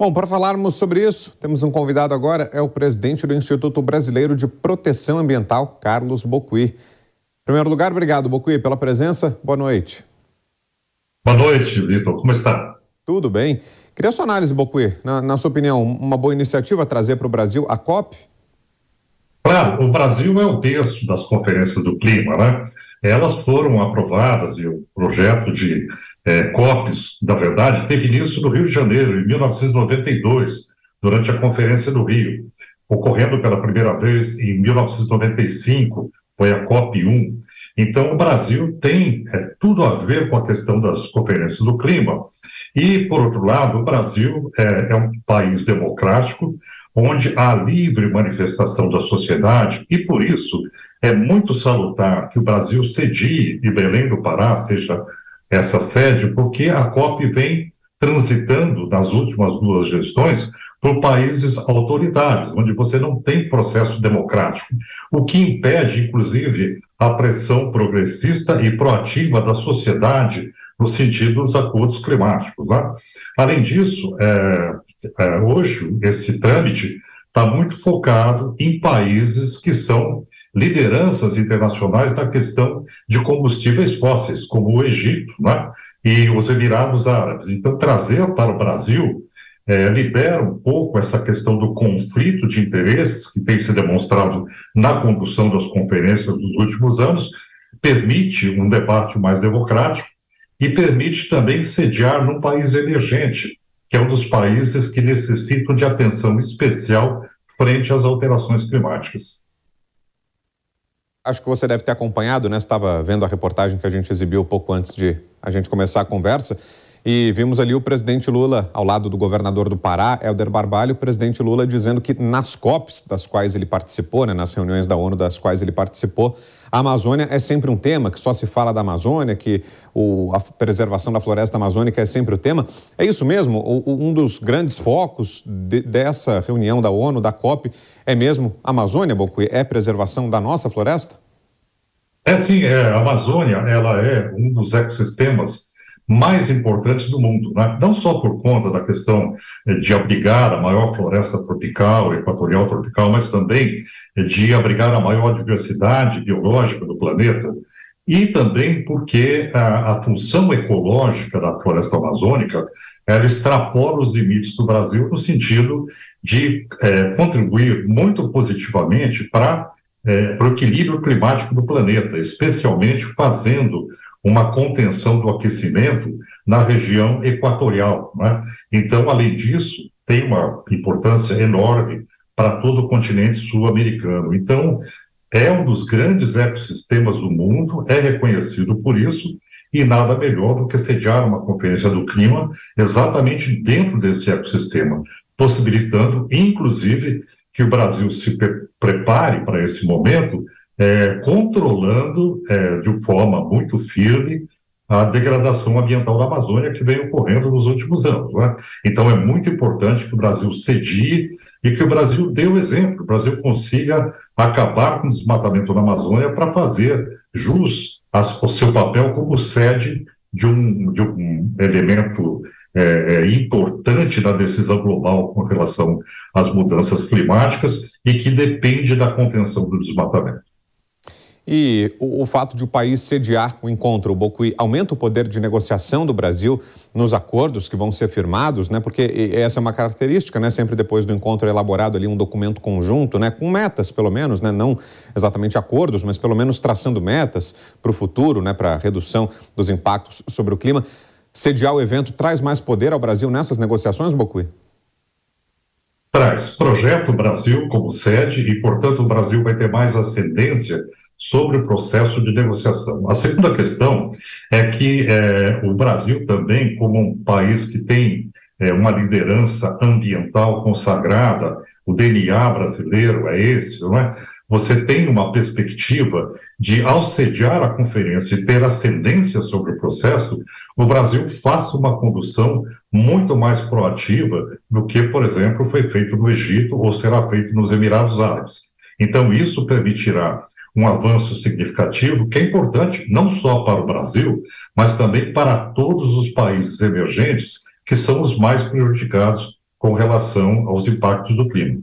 Bom, para falarmos sobre isso, temos um convidado agora, é o presidente do Instituto Brasileiro de Proteção Ambiental, Carlos Bocuy. Em primeiro lugar, obrigado, Bocuy, pela presença. Boa noite. Boa noite, Vitor. Como está? Tudo bem. Queria sua análise, Bocuy. Na sua opinião, uma boa iniciativa trazer para o Brasil a COP? Claro, o Brasil é o berço das conferências do clima, né? Elas foram aprovadas e o projeto de COPs, na verdade, teve início no Rio de Janeiro, em 1992, durante a Conferência do Rio, ocorrendo pela primeira vez em 1995, foi a COP 1. Então, o Brasil tem tudo a ver com a questão das conferências do clima. E, por outro lado, o Brasil é um país democrático, onde há livre manifestação da sociedade, e por isso é muito salutar que o Brasil cedie e Belém do Pará seja essa sede, porque a COP vem transitando nas últimas duas gestões por países autoritários, onde você não tem processo democrático, o que impede, inclusive, a pressão progressista e proativa da sociedade no sentido dos acordos climáticos, né? Além disso, hoje esse trâmite está muito focado em países que são lideranças internacionais na questão de combustíveis fósseis, como o Egito, né? E os Emirados Árabes. Então, trazer para o Brasil libera um pouco essa questão do conflito de interesses que tem se demonstrado na condução das conferências dos últimos anos, permite um debate mais democrático e permite também sediar num país emergente, que é um dos países que necessitam de atenção especial frente às alterações climáticas. Acho que você deve ter acompanhado, né? Estava vendo a reportagem que a gente exibiu pouco antes de a gente começar a conversa. E vimos ali o presidente Lula, ao lado do governador do Pará, Helder Barbalho, o presidente Lula dizendo que nas COPs das quais ele participou, né, nas reuniões da ONU das quais ele participou, a Amazônia é sempre um tema, que só se fala da Amazônia, que a preservação da floresta amazônica é sempre o tema. É isso mesmo? Um dos grandes focos dessa reunião da ONU, da COP, é mesmo a Amazônia, Bocuy? É preservação da nossa floresta? Sim, a Amazônia, ela é um dos ecossistemas mais importantes do mundo, né? Não só por conta da questão de abrigar a maior floresta tropical, equatorial tropical, mas também de abrigar a maior diversidade biológica do planeta, e também porque a função ecológica da floresta amazônica, ela extrapola os limites do Brasil no sentido de contribuir muito positivamente para o equilíbrio climático do planeta, especialmente fazendo uma contenção do aquecimento na região equatorial, né? Então, além disso, tem uma importância enorme para todo o continente sul-americano. Então, é um dos grandes ecossistemas do mundo, é reconhecido por isso, e nada melhor do que sediar uma conferência do clima exatamente dentro desse ecossistema, possibilitando, inclusive, que o Brasil se prepare para esse momento, controlando de forma muito firme a degradação ambiental da Amazônia que vem ocorrendo nos últimos anos, né? Então é muito importante que o Brasil cedie e que o Brasil dê o exemplo, o Brasil consiga acabar com o desmatamento na Amazônia para fazer jus ao seu papel como sede de um elemento importante na decisão global com relação às mudanças climáticas e que depende da contenção do desmatamento. E o fato de o país sediar o encontro, o Bocuy, aumenta o poder de negociação do Brasil nos acordos que vão ser firmados, né? Porque essa é uma característica, né? Sempre depois do encontro é elaborado ali um documento conjunto, né? Com metas, pelo menos, né? Não exatamente acordos, mas pelo menos traçando metas para o futuro, né? Para a redução dos impactos sobre o clima. Sediar o evento traz mais poder ao Brasil nessas negociações, Bocuy? Traz. Projeta o Brasil como sede e, portanto, o Brasil vai ter mais ascendência sobre o processo de negociação. A segunda questão é que o Brasil também, como um país que tem uma liderança ambiental consagrada, o DNA brasileiro é esse, não é? Você tem uma perspectiva de, ao sediar a conferência e ter ascendência sobre o processo, o Brasil faça uma condução muito mais proativa do que, por exemplo, foi feito no Egito ou será feito nos Emirados Árabes. Então, isso permitirá um avanço significativo que é importante não só para o Brasil, mas também para todos os países emergentes que são os mais prejudicados com relação aos impactos do clima.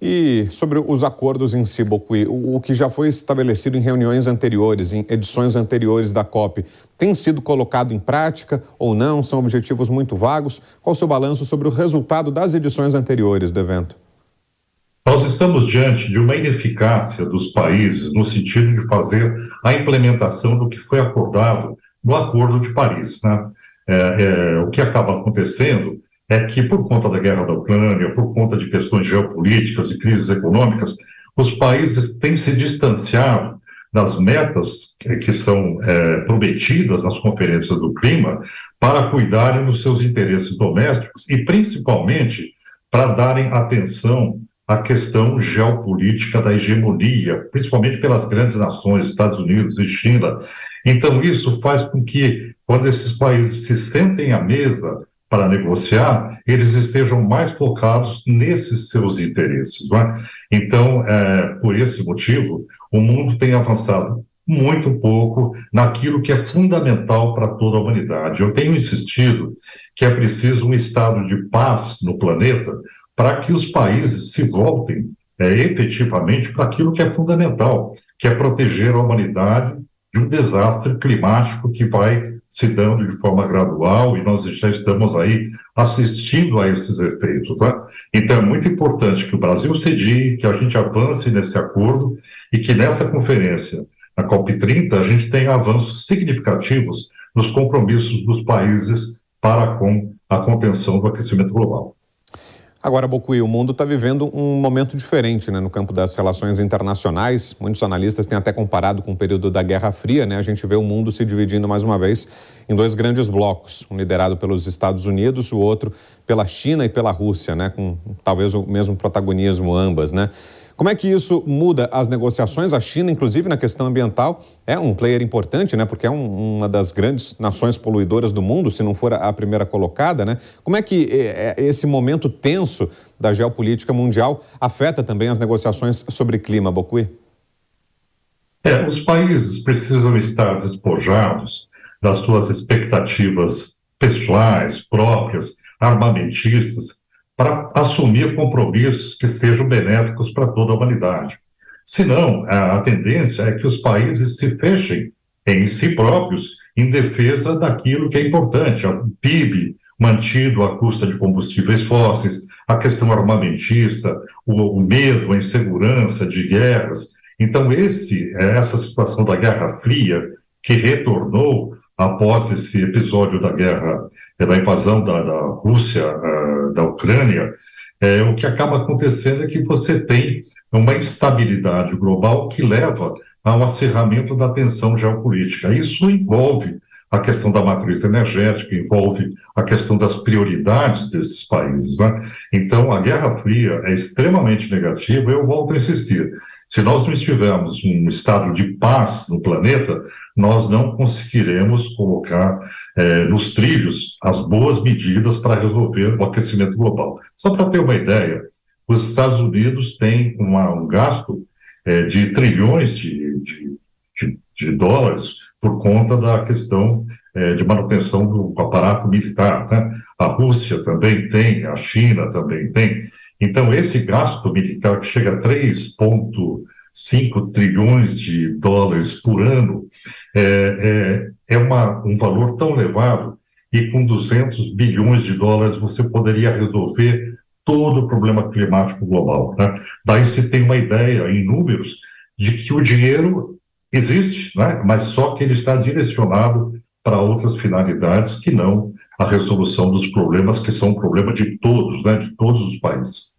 E sobre os acordos em si, Bokui, o que já foi estabelecido em reuniões anteriores, em edições anteriores da COP, tem sido colocado em prática ou não? São objetivos muito vagos? Qual o seu balanço sobre o resultado das edições anteriores do evento? Nós estamos diante de uma ineficácia dos países no sentido de fazer a implementação do que foi acordado no Acordo de Paris, né? O que acaba acontecendo é que, por conta da guerra da Ucrânia, por conta de questões geopolíticas e crises econômicas, os países têm se distanciado das metas que são prometidas nas conferências do clima para cuidarem dos seus interesses domésticos e, principalmente, para darem atenção à questão geopolítica da hegemonia, principalmente pelas grandes nações, Estados Unidos e China. Então, isso faz com que, quando esses países se sentem à mesa para negociar, eles estejam mais focados nesses seus interesses, não é? Então, por esse motivo, o mundo tem avançado muito pouco naquilo que é fundamental para toda a humanidade. Eu tenho insistido que é preciso um estado de paz no planeta para que os países se voltem efetivamente para aquilo que é fundamental, que é proteger a humanidade de um desastre climático que vai se dando de forma gradual e nós já estamos aí assistindo a esses efeitos, tá? Então é muito importante que o Brasil cedie, que a gente avance nesse acordo e que nessa conferência, na COP30, a gente tenha avanços significativos nos compromissos dos países para com a contenção do aquecimento global. Agora, Bokui, o mundo está vivendo um momento diferente, né, no campo das relações internacionais. Muitos analistas têm até comparado com o período da Guerra Fria, né? A gente vê o mundo se dividindo mais uma vez em dois grandes blocos, um liderado pelos Estados Unidos, o outro pela China e pela Rússia, né, com talvez o mesmo protagonismo ambas, né? Como é que isso muda as negociações? A China, inclusive, na questão ambiental, é um player importante, né? Porque é uma das grandes nações poluidoras do mundo, se não for a primeira colocada, né? Como é que esse momento tenso da geopolítica mundial afeta também as negociações sobre clima, Bokui? Os países precisam estar despojados das suas expectativas pessoais, próprias, armamentistas, para assumir compromissos que sejam benéficos para toda a humanidade. Senão, a tendência é que os países se fechem em si próprios em defesa daquilo que é importante, o PIB mantido à custa de combustíveis fósseis, a questão armamentista, o medo, a insegurança de guerras. Então, essa situação da Guerra Fria, que retornou após esse episódio da guerra, da invasão da Rússia, da Ucrânia, o que acaba acontecendo é que você tem uma instabilidade global que leva ao acirramento da tensão geopolítica. Isso envolve a questão da matriz energética, envolve a questão das prioridades desses países, né? Então, a Guerra Fria é extremamente negativa, eu volto a insistir. Se nós não estivermos um estado de paz no planeta, nós não conseguiremos colocar nos trilhos as boas medidas para resolver o aquecimento global. Só para ter uma ideia, os Estados Unidos têm um gasto de trilhões de dólares por conta da questão de manutenção do aparato militar, né? A Rússia também tem, a China também tem. Então, esse gasto militar que chega a 3,5 trilhões de dólares por ano um valor tão elevado e com 200 bilhões de dólares você poderia resolver todo o problema climático global, né? Daí se tem uma ideia em números de que o dinheiro existe, né? Mas só que ele está direcionado para outras finalidades que não a resolução dos problemas que são um problema de todos, né? De todos os países.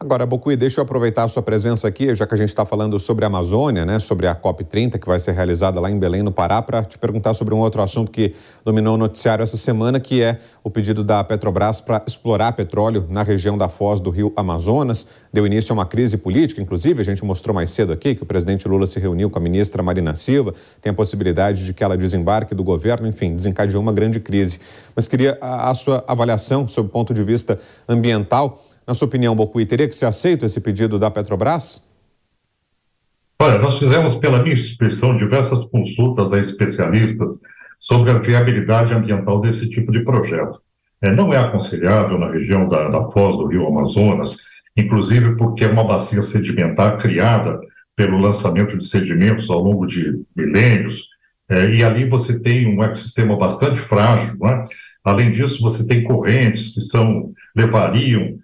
Agora, Bokui, deixa eu aproveitar a sua presença aqui, já que a gente está falando sobre a Amazônia, né, sobre a COP30, que vai ser realizada lá em Belém, no Pará, para te perguntar sobre um outro assunto que dominou o noticiário essa semana, que é o pedido da Petrobras para explorar petróleo na região da foz do rio Amazonas. Deu início a uma crise política, inclusive, a gente mostrou mais cedo aqui que o presidente Lula se reuniu com a ministra Marina Silva, tem a possibilidade de que ela desembarque do governo, enfim, desencadeou uma grande crise. Mas queria a sua avaliação sob o ponto de vista ambiental. Na sua opinião, Bokui, teria que ser aceito esse pedido da Petrobras? Olha, nós fizemos pela minha instituição diversas consultas a especialistas sobre a viabilidade ambiental desse tipo de projeto. não é aconselhável na região da foz do rio Amazonas, inclusive porque é uma bacia sedimentar criada pelo lançamento de sedimentos ao longo de milênios, e ali você tem um ecossistema bastante frágil, né? Além disso, você tem correntes que levariam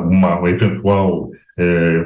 uma eventual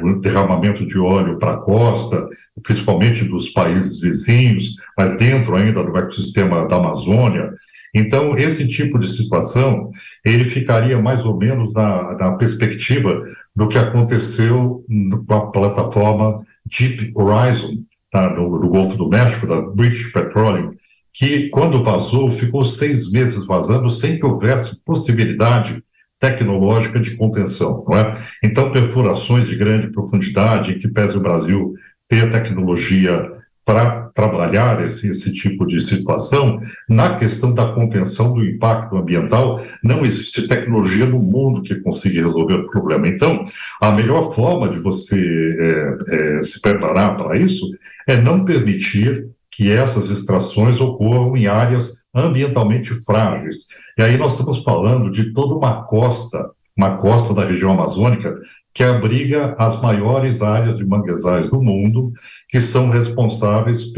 um derramamento de óleo para a costa, principalmente dos países vizinhos, mas dentro ainda do ecossistema da Amazônia. Então, esse tipo de situação, ele ficaria mais ou menos na perspectiva do que aconteceu com a plataforma Deep Horizon, tá, no Golfo do México, da British Petroleum, que, quando vazou, ficou 6 meses vazando sem que houvesse possibilidade tecnológica de contenção, não é? Então, perfurações de grande profundidade, em que pese o Brasil ter tecnologia para trabalhar esse tipo de situação, na questão da contenção do impacto ambiental, não existe tecnologia no mundo que consiga resolver o problema. Então, a melhor forma de você se preparar para isso é não permitir que essas extrações ocorram em áreas ambientalmente frágeis. E aí nós estamos falando de toda uma costa da região amazônica, que abriga as maiores áreas de manguezais do mundo, que são responsáveis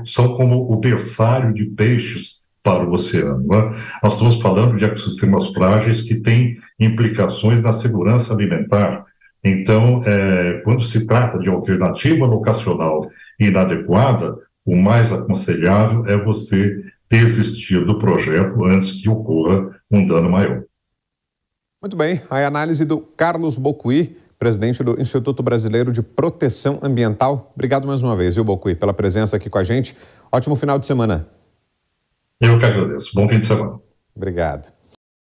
são como o berçário de peixes para o oceano, né? Nós estamos falando de ecossistemas frágeis que têm implicações na segurança alimentar. Então, quando se trata de alternativa locacional inadequada, o mais aconselhável é você desistir do projeto antes que ocorra um dano maior. Muito bem, a análise do Carlos Bocuí, presidente do Instituto Brasileiro de Proteção Ambiental. Obrigado mais uma vez, viu, Bocuí, pela presença aqui com a gente. Ótimo final de semana. Eu que agradeço. Bom fim de semana. Obrigado.